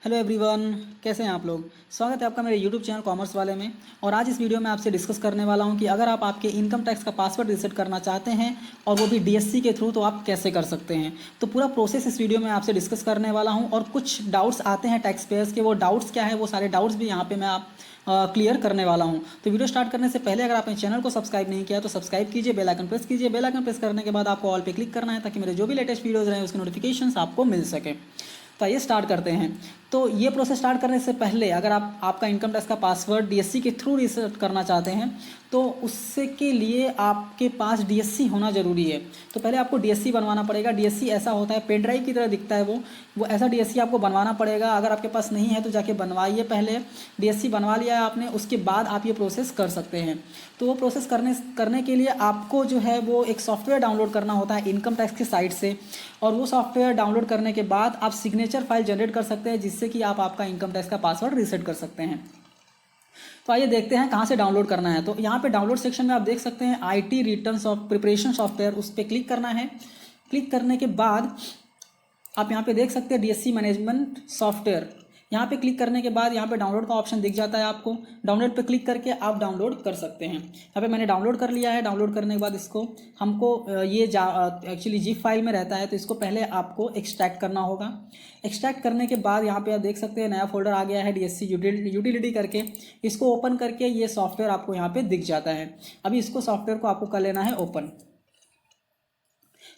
Hello everyone, कैसे हैं आप लोग। स्वागत है आपका मेरे यूट्यूब चैनल कॉमर्स वाले में। और आज इस वीडियो में आपसे डिस्कस करने वाला हूं कि अगर आप आपके इनकम टैक्स का पासवर्ड रीसेट करना चाहते हैं और वो भी डीएससी के थ्रू, तो आप कैसे कर सकते हैं। तो पूरा प्रोसेस इस वीडियो में आपसे डिस्कस करने वाला हूँ। और कुछ डाउट्स आते हैं टैक्स पेयर्स के, वो डाउट्स क्या है, वो सारे डाउट्स भी यहाँ पर मैं क्लियर करने वाला हूँ। तो वीडियो स्टार्ट करने से पहले अगर आपने चैनल को सब्सक्राइब नहीं किया तो सब्सक्राइब कीजिए, बेल आइकन प्रेस कीजिए। बेल आइकन प्रेस करने के बाद आपको ऑल पे क्लिक करना है ताकि मेरे जो भी लेटेस्ट वीडियोज़ रहें उसके नोटिफिकेशंस आपको मिल सके। तो आइए स्टार्ट करते हैं। तो ये प्रोसेस स्टार्ट करने से पहले अगर आप आपका इनकम टैक्स का पासवर्ड डीएससी के थ्रू रीसेट करना चाहते हैं तो उससे के लिए आपके पास डीएससी होना ज़रूरी है। तो पहले आपको डीएससी बनवाना पड़ेगा। डीएससी ऐसा होता है, पेन ड्राइव की तरह दिखता है वो ऐसा डीएससी आपको बनवाना पड़ेगा। अगर आपके पास नहीं है तो जाके बनवाइए। पहले डीएससी बनवा लिया है आपने, उसके बाद आप ये प्रोसेस कर सकते हैं। तो वो प्रोसेस करने के लिए आपको जो है वो एक सॉफ्टवेयर डाउनलोड करना होता है इनकम टैक्स की साइट से। और वो सॉफ्टवेयर डाउनलोड करने के बाद आप सिग्नेचर फाइल जनरेट कर सकते हैं, जिससे कि आप आपका इनकम टैक्स का पासवर्ड रीसेट कर सकते हैं। तो आइए देखते हैं कहाँ से डाउनलोड करना है। तो यहाँ पे डाउनलोड सेक्शन में आप देख सकते हैं आईटी रिटर्न प्रिपरेशन सॉफ्टवेयर, उस पर क्लिक करना है। क्लिक करने के बाद आप यहाँ पे देख सकते हैं डीएससी मैनेजमेंट सॉफ्टवेयर। यहाँ पे क्लिक करने के बाद यहाँ पे डाउनलोड का ऑप्शन दिख जाता है आपको। डाउनलोड पे क्लिक करके आप डाउनलोड कर सकते हैं। यहाँ पे मैंने डाउनलोड कर लिया है। डाउनलोड करने के बाद इसको हमको ये एक्चुअली जिप फाइल में रहता है, तो इसको पहले आपको एक्सट्रैक्ट करना होगा। एक्सट्रैक्ट करने के बाद यहाँ पे आप देख सकते हैं नया फोल्डर आ गया है डीएससी यूटिलिटी करके। इसको ओपन करके ये सॉफ्टवेयर आपको यहाँ पे दिख जाता है। अभी इसको सॉफ्टवेयर को आपको कर लेना है ओपन।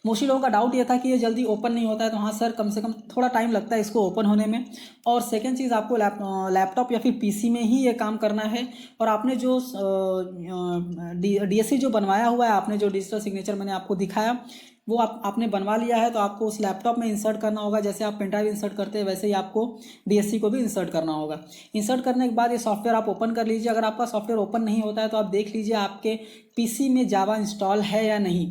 मोस्टली लोगों का डाउट ये था कि ये जल्दी ओपन नहीं होता है, तो हाँ सर, कम से कम थोड़ा टाइम लगता है इसको ओपन होने में। और सेकेंड चीज़, आपको लैपटॉप या फिर पीसी में ही ये काम करना है। और आपने जो डीएससी जो बनवाया हुआ है, आपने जो डिजिटल सिग्नेचर मैंने आपको दिखाया वो आपने बनवा लिया है, तो आपको उस लैपटॉप में इंसर्ट करना होगा। जैसे आप पेन ड्राइव इंसर्ट करते हैं वैसे ही आपको डीएससी को भी इंसर्ट करना होगा। इंसर्ट करने के बाद ये सॉफ्टवेयर आप ओपन कर लीजिए। अगर आपका सॉफ्टवेयर ओपन नहीं होता है तो आप देख लीजिए आपके पीसी में जावा इंस्टॉल है या नहीं।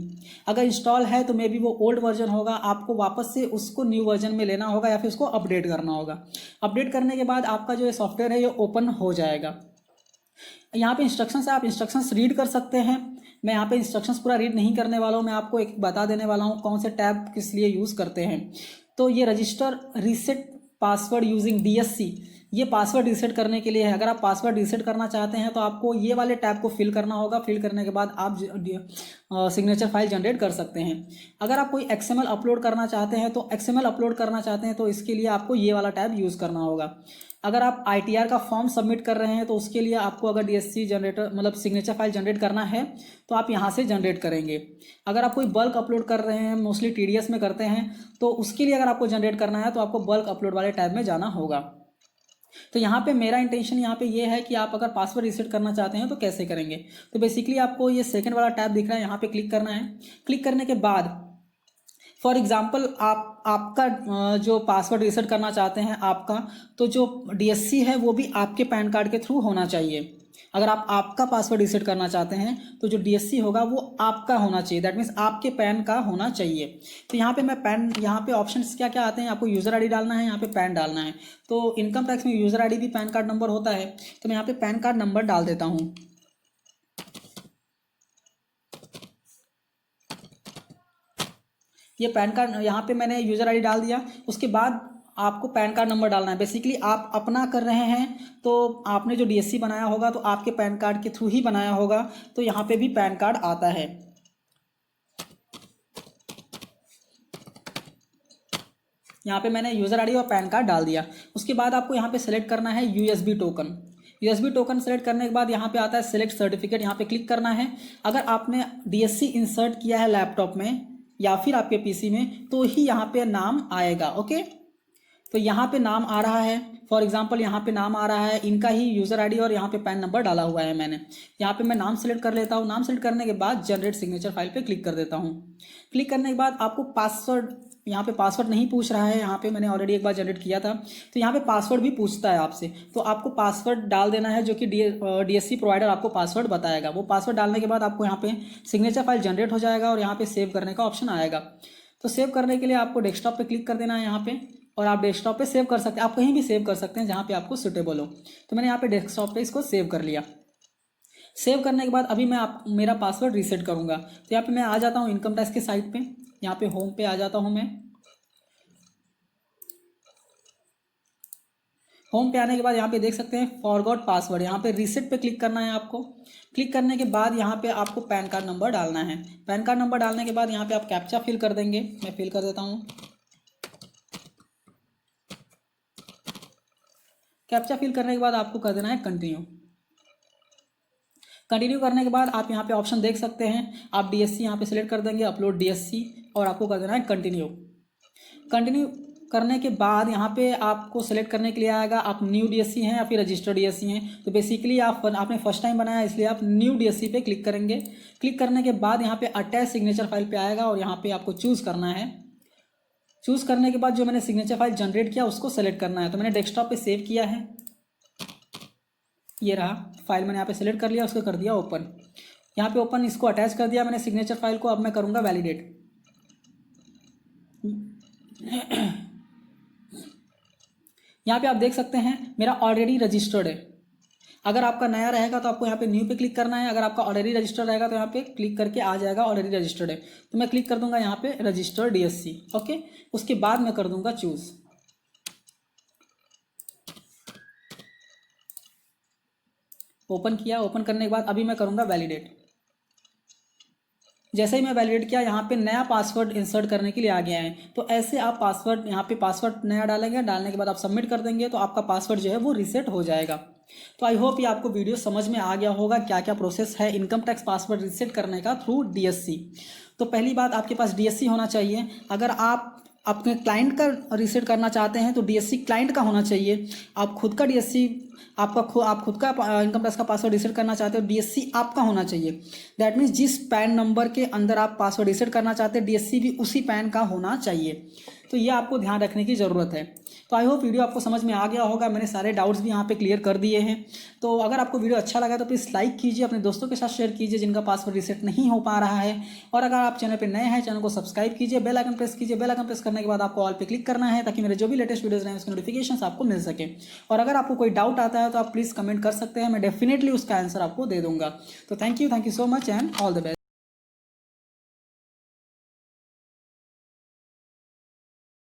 अगर इंस्टॉल है तो मे बी वो ओल्ड वर्जन होगा, आपको वापस से उसको न्यू वर्जन में लेना होगा या फिर उसको अपडेट करना होगा। अपडेट करने के बाद आपका जो ये सॉफ्टवेयर है ये ओपन हो जाएगा। यहाँ पे इंस्ट्रक्शंस है, आप इंस्ट्रक्शंस रीड कर सकते हैं। मैं यहाँ पे इंस्ट्रक्शंस पूरा रीड नहीं करने वाला हूँ, मैं आपको एक बता देने वाला हूँ कौन से टैब किस लिए यूज़ करते हैं। तो ये register reset password using DSC, ये पासवर्ड रीसेट करने के लिए है। अगर आप पासवर्ड रीसेट करना चाहते हैं तो आपको ये वाले टैब को फिल करना होगा। फिल करने के बाद आप सिग्नेचर फाइल जनरेट कर सकते हैं। अगर आप कोई एक्सएमएल अपलोड करना चाहते हैं तो इसके लिए आपको ये वाला टैब यूज़ करना होगा। अगर आप आईटीआर का फॉर्म सबमिट कर रहे हैं तो उसके लिए आपको अगर डीएससी जनरेटर मतलब सिग्नेचर फाइल जनरेट करना है तो आप यहाँ से जनरेट करेंगे। अगर आप कोई बल्क अपलोड कर रहे हैं, मोस्टली टीडीएस में करते हैं, तो उसके लिए अगर आपको जनरेट करना है तो आपको बल्क अपलोड वाले टैब में जाना होगा। तो यहाँ पे मेरा इंटेंशन यहाँ पे ये है कि आप अगर पासवर्ड रीसेट करना चाहते हैं तो कैसे करेंगे। तो बेसिकली आपको ये सेकंड वाला टैब दिख रहा है, यहाँ पे क्लिक करना है। क्लिक करने के बाद फॉर एग्जाम्पल आपका जो पासवर्ड रीसेट करना चाहते हैं आपका, तो जो डीएससी है वो भी आपके पैन कार्ड के थ्रू होना चाहिए। अगर आप आपका पासवर्ड रीसेट करना चाहते हैं तो जो डीएससी होगा वो आपका होना चाहिए, दैट मीन्स आपके पैन का होना चाहिए। तो यहाँ पे यहाँ पे ऑप्शंस क्या क्या आते हैं, आपको यूज़र आईडी डालना है, यहाँ पे पैन डालना है। तो इनकम टैक्स में यूज़र आईडी भी पैन कार्ड नंबर होता है, तो मैं यहाँ पे पैन कार्ड नंबर डाल देता हूँ। ये पैन कार्ड यहाँ पे मैंने यूज़र आईडी डाल दिया। उसके बाद आपको पैन कार्ड नंबर डालना है। बेसिकली आप अपना कर रहे हैं तो आपने जो डीएससी बनाया होगा तो आपके पैन कार्ड के थ्रू ही बनाया होगा, तो यहाँ पे भी पैन कार्ड आता है। यहाँ पे मैंने यूज़र आईडी और पैन कार्ड डाल दिया। उसके बाद आपको यहाँ पे सेलेक्ट करना है USB token. USB token select करने के बाद यहाँ पे आता है सेलेक्ट सर्टिफिकेट, यहाँ पे क्लिक करना है। अगर आपने डीएससी इंसर्ट किया है लैपटॉप में या फिर आपके पीसी में तो ही यहाँ पे नाम आएगा। ओके, तो यहाँ पे नाम आ रहा है। फॉर एग्जांपल यहाँ पे नाम आ रहा है, इनका ही यूज़र आईडी और यहाँ पे पैन नंबर डाला हुआ है मैंने। यहाँ पे मैं नाम सेलेक्ट कर लेता हूँ। नाम सेलेक्ट करने के बाद जनरेट सिग्नेचर फाइल पे क्लिक कर देता हूँ। क्लिक करने के बाद आपको पासवर्ड, यहाँ पे पासवर्ड नहीं पूछ रहा है, यहाँ पे मैंने ऑलरेडी एक बार जनरेट किया था। तो यहाँ पे पासवर्ड भी पूछता है आपसे, तो आपको पासवर्ड डाल देना है जो कि डीएससी प्रोवाइडर आपको पासवर्ड बताएगा। वो पासवर्ड डालने के बाद आपको यहाँ पे सिग्नेचर फाइल जनरेट हो जाएगा और यहाँ पे सेव करने का ऑप्शन आएगा। तो सेव करने के लिए आपको डेस्कटॉप पे क्लिक कर देना है यहाँ पे, और आप डेस्कटॉप पे सेव कर सकते हैं। आप कहीं भी सेव कर सकते हैं जहाँ पे आपको सुटेबल हो। तो मैंने यहाँ पे डेस्कटॉप पे इसको सेव कर लिया। सेव करने के बाद अभी मैं मेरा पासवर्ड रीसेट करूँगा। तो यहाँ पे मैं आ जाता हूँ इनकम टैक्स के साइट पे, यहाँ पे होम पे आ जाता हूँ मैं। होम पे आने के बाद यहाँ पे देख सकते हैं फॉरगॉट पासवर्ड, यहाँ पे रीसेट पे क्लिक करना है आपको। क्लिक करने के बाद यहाँ पे आपको पैन कार्ड नंबर डालना है। पैन कार्ड नंबर डालने के बाद यहाँ पे आप कैप्चा फिल कर देंगे, मैं फिल कर देता हूँ। कैप्चा फिल करने के बाद आपको कर देना है कंटिन्यू। कंटिन्यू करने के बाद आप यहाँ पे ऑप्शन देख सकते हैं, आप डीएससी यहाँ पे सिलेक्ट कर देंगे, अपलोड डीएससी, और आपको कर देना है कंटिन्यू। कंटिन्यू करने के बाद यहाँ पे आपको सेलेक्ट करने के लिए आएगा आप न्यू डीएससी हैं या फिर रजिस्टर्ड डीएससी हैं। तो बेसिकली आपने फर्स्ट टाइम बनाया इसलिए आप न्यू डीएससी पे क्लिक करेंगे। क्लिक करने के बाद यहाँ पे अटैच सिग्नेचर फाइल पे आएगा और यहाँ पे आपको चूज़ करना है। चूज़ करने के बाद जो मैंने सिग्नेचर फाइल जनरेट किया उसको सेलेक्ट करना है। तो मैंने डेस्कटॉप पे सेव किया है, ये रहा फाइल, मैंने यहाँ पे सेलेक्ट कर लिया, उसको कर दिया ओपन। यहाँ पे ओपन, इसको अटैच कर दिया मैंने सिग्नेचर फाइल को। अब मैं करूँगा वैलिडेट। यहाँ पे आप देख सकते हैं मेरा ऑलरेडी रजिस्टर्ड है। अगर आपका नया रहेगा तो आपको यहाँ पे न्यू पे क्लिक करना है, अगर आपका ऑलरेडी रजिस्टर्ड रहेगा तो यहाँ पे क्लिक करके आ जाएगा ऑलरेडी रजिस्टर्ड है। तो मैं क्लिक कर दूंगा यहाँ पे रजिस्टर्ड डीएससी, ओके। उसके बाद मैं कर दूंगा चूज। ओपन किया, ओपन करने के बाद अभी मैं करूँगा वैलिडेट। जैसे ही मैं वैलिडेट किया यहाँ पे नया पासवर्ड इंसर्ट करने के लिए आ गया है। तो ऐसे आप पासवर्ड यहाँ पे पासवर्ड नया डालेंगे, डालने के बाद आप सबमिट कर देंगे तो आपका पासवर्ड जो है वो रीसेट हो जाएगा। तो आई होप ये आपको वीडियो समझ में आ गया होगा क्या क्या प्रोसेस है इनकम टैक्स पासवर्ड रीसेट करने का थ्रू डीएससी। तो पहली बात, आपके पास डीएससी होना चाहिए। अगर आप अपने क्लाइंट का रीसेट करना चाहते हैं तो डीएससी क्लाइंट का होना चाहिए। आप खुद का डीएससी आप खुद का इनकम टैक्स का पासवर्ड रीसेट करना चाहते हो, डीएससी आपका होना चाहिए। दैट मीन्स जिस पैन नंबर के अंदर आप पासवर्ड रीसेट करना चाहते हैं डीएससी भी उसी पैन का होना चाहिए। तो ये आपको ध्यान रखने की ज़रूरत है। तो आई होप वीडियो आपको समझ में आ गया होगा, मैंने सारे डाउट्स भी यहाँ पे क्लियर कर दिए हैं। तो अगर आपको वीडियो अच्छा लगा तो प्लीज़ लाइक कीजिए, अपने दोस्तों के साथ शेयर कीजिए जिनका पासवर्ड रीसेट नहीं हो पा रहा है। और अगर आप चैनल पे नए हैं, चैनल को सब्सक्राइब कीजिए, बेल आइकन प्रेस कीजिए। बेल आइकन प्रेस करने के बाद आपको ऑल पे क्लिक करना है ताकि मेरे जो भी लेटेस्ट वीडियोज़ रहें उसके नोटिफिकेशन आपको मिल सके। और अगर आपको कोई डाउट आता है तो आप प्लीज़ कमेंट कर सकते हैं, मैं डेफिनेटली उसका आंसर आपको दे दूंगा। तो thank you so much and all the best.